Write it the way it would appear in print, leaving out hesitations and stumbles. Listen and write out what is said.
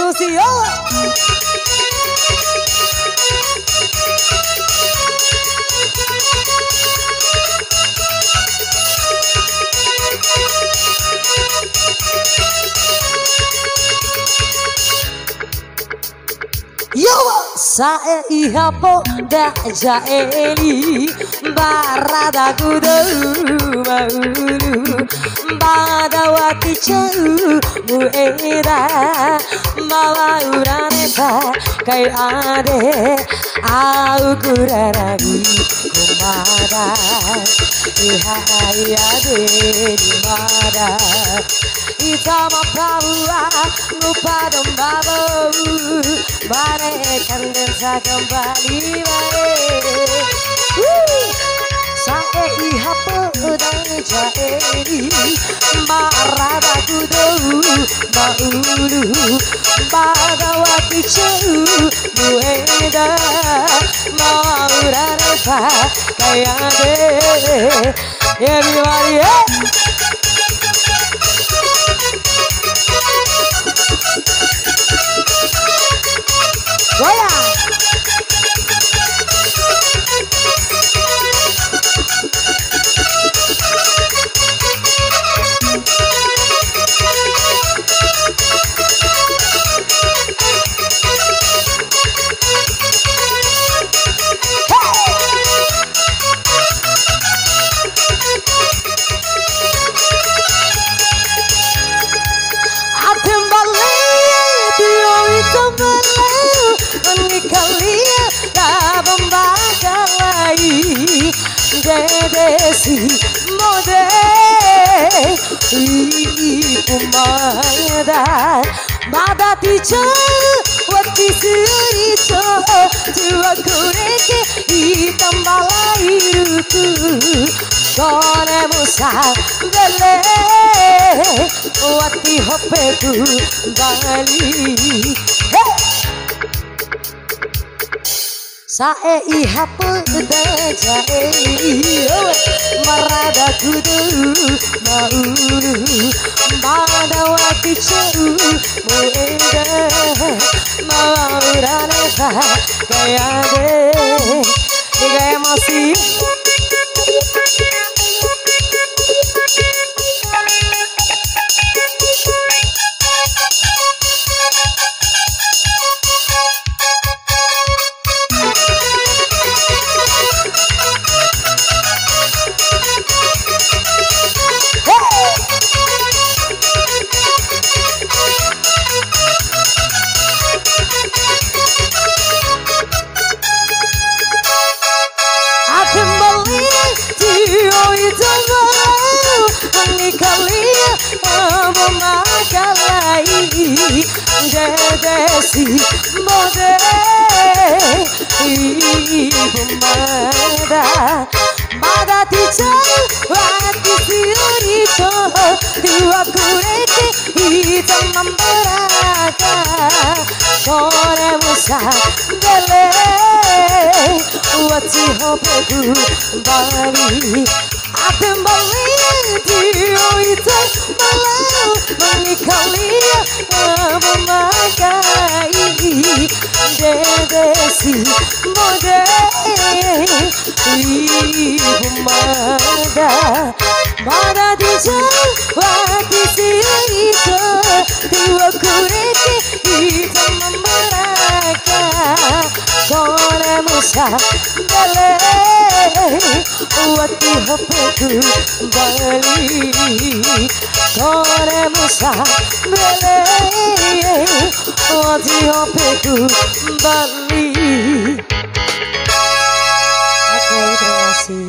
Lucio. Yo, sae ihapo da jaeli barada kudu maulu badawati chau mueda mawa urane pa kai ade au kurarabi kumada ihai ade dimada itama paua ngupadam babo bare kandensa kembali bare sae ihapo dan jaeli marada kudu maulu badawati chau mueda maurane pa kayade everybody Goya. Dedesi mode ipumada badati chau wati surito tua kureke itambala iruku kone musa bele wati hopeku bali sae ihapo da jaeli marada kudu maulu badawati chau mueda maurane pa kayade diga emosi Dedesi mode ipumada badati chau wati surito tua kureke itamambaraka kore musa bele wati hopeku bali atembali dio itu malau menikalia memakai dedesi mode ipumada badati chau wati surito tua kureke itamambaraka kore musa bele wati hopeku bali kore musa bele wati hopeku bali. Oke, terima kasih.